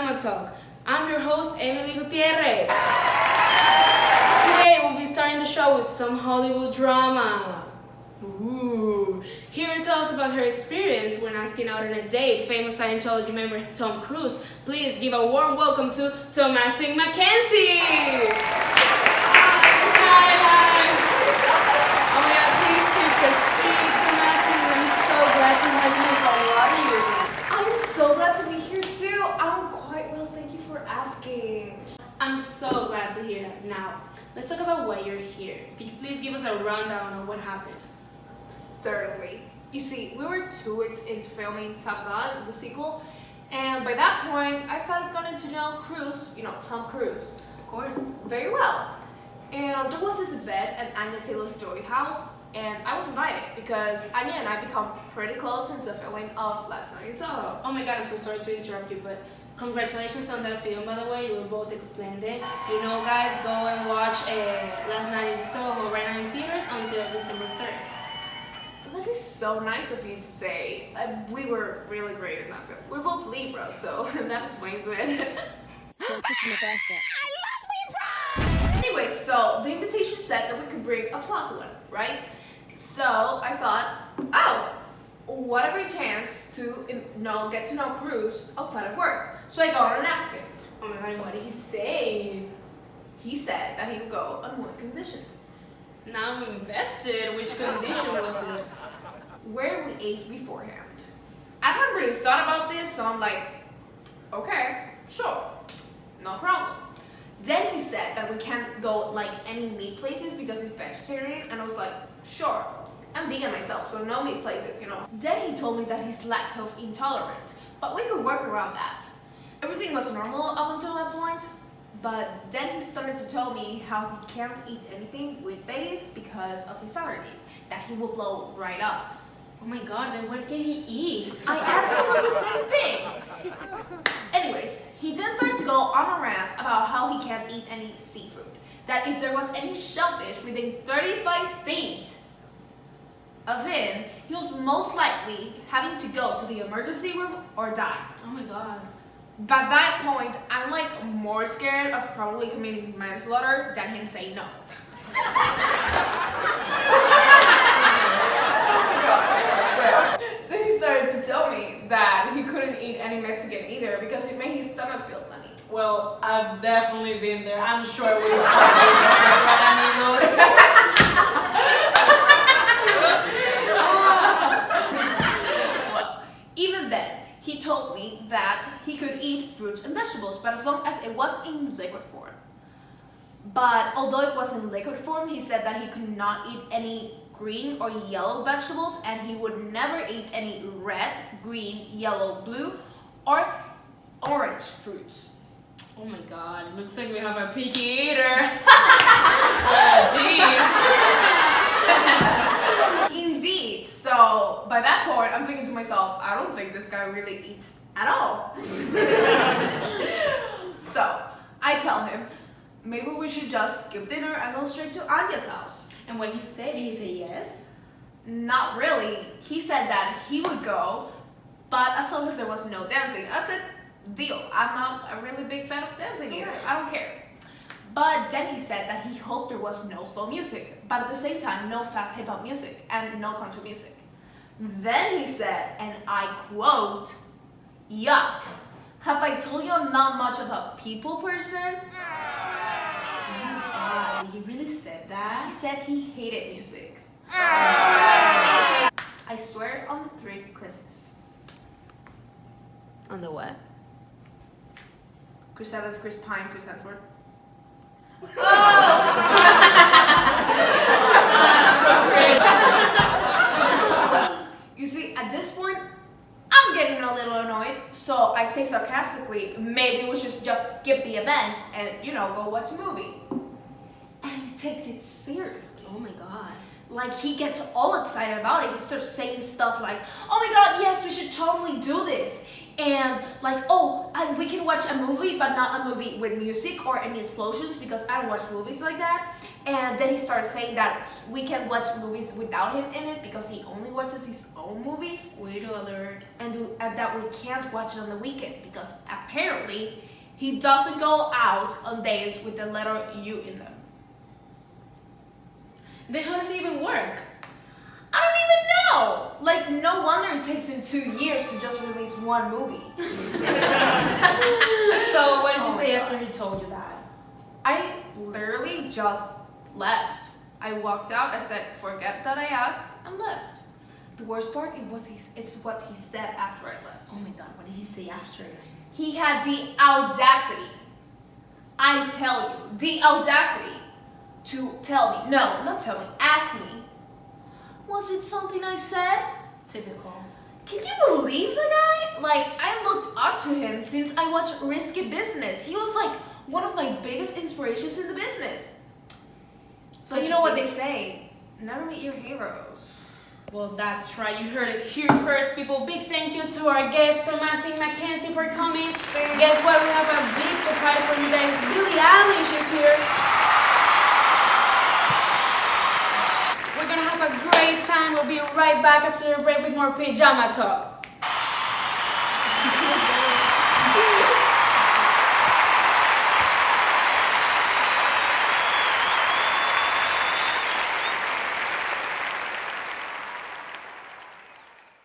Pijama Talk. I'm your host, Emily Gutierrez. Today we'll be starting the show with some Hollywood drama. Ooh. Here to tell us about her experience when asking out on a date, famous Scientology member Tom Cruise. Please give a warm welcome to Thomasin McKenzie. Hi. Oh my God, please take a seat, Thomasin. I'm so glad to have you. How are you? I'm so glad to be here too. I'm quite well, thank you for asking. I'm so glad to hear that. Now, let's talk about why you're here. Could you please give us a rundown of what happened? Certainly. You see, we were 2 weeks into filming Top Gun, the sequel, and by that point, I thought of getting to know Cruise, Tom Cruise, Of course. very well. And there was this event at Anya Taylor-Joy house, and I was invited because Anya and I become pretty close since the filming of Last Night in Soho. Oh my God, I'm so sorry to interrupt you, but congratulations on that film, by the way. You were both splendid. Guys, go and watch Last Night in Soho right now in theaters until December 3rd. That is so nice of you to say. We were really great in that film. We're both Libras, so that explains it. Anyway, so the invitation said that we could bring a plus one, right? So I thought, oh, what a great chance to get to know Cruz outside of work. So I go on and ask him. Oh my God, what did he say? He said that he would go on one condition. Now I'm invested. Which condition was it? Where we ate beforehand. I hadn't really thought about this, so I'm like, okay, sure, no problem. Then he said that we can't go like any meat places because he's vegetarian, and I was like, sure, I'm vegan myself, so no meat places, Then he told me that he's lactose intolerant, but we could work around that. Everything was normal up until that point, but then he started to tell me how he can't eat anything wheat-based because of his allergies, that he will blow right up. Oh my God, then what can he eat? I asked myself the same thing. Anyways, he then started to go on a rant about how he can't eat any seafood. That if there was any shellfish within 35 feet of him, he was most likely having to go to the emergency room or die. Oh my God. By that point, I'm like more scared of probably committing manslaughter than him saying no. Then he started to tell me that he couldn't eat any Mexican either because it made his stomach feel funny. Well, I've definitely been there. I'm sure we've probably done that, amigos. Well, even then, he told me that he could eat fruits and vegetables, but as long as it was in liquid form. But although it was in liquid form, he said that he could not eat any green or yellow vegetables, and he would never eat any red, green, yellow, blue, or orange fruits. Oh my God, looks like we have a picky eater. Jeez. Indeed. So by that point, I'm thinking to myself, I don't think this guy really eats at all. So I tell him, maybe we should just skip dinner and go straight to Anya's house. And what he said, did he say yes? Not really. He said that he would go, but as long as there was no dancing. I said, deal. I'm not a really big fan of dancing either. I don't care. But then he said that he hoped there was no slow music, but at the same time, no fast hip-hop music and no country music. Then he said, and I quote, yuck. Have I told you I'm not much of a people person? He really said He that? said he hated music. I swear on the 3 Chris's. On the what? Chris Evans, Chris Pine, Chris Hemsworth. You see, at this point, I'm getting a little annoyed, so I say sarcastically, maybe we should just skip the event and, go watch a movie. And he takes it seriously. Oh my God. Like, he gets all excited about it. He starts saying stuff like, oh my God, yes, we should totally do this. and like, oh, and we can watch a movie, but not a movie with music or any explosions because I don't watch movies like that. And then he starts saying that we can watch movies without him in it because he only watches his own movies. Weirdo alert. And that we can't watch it on the weekend because apparently he doesn't go out on days with the letter U in them. Then how does it even work? I don't even know. Like, no wonder it takes him 2 years to just release one movie. So what did you Oh say my after God. he told you that? I literally just left. I walked out, I said, forget that I asked, and left. The worst part, it's what he said after I left. Oh my God, what did he say after? He had the audacity, I tell you, the audacity to tell me, no, not tell me, ask me, was it something I said? Typical. Can you believe the guy? Like, I looked up to him since I watched Risky Business. He was like one of my biggest inspirations in the business. So you know what they say, never meet your heroes. Well, that's right. You heard it here first, people. Big thank you to our guest, Thomasin McKenzie, for coming. Guess what? We have a big surprise for you guys. Billie Eilish is here. We're gonna have a great time. We'll be right back after the break with more Pijama Talk.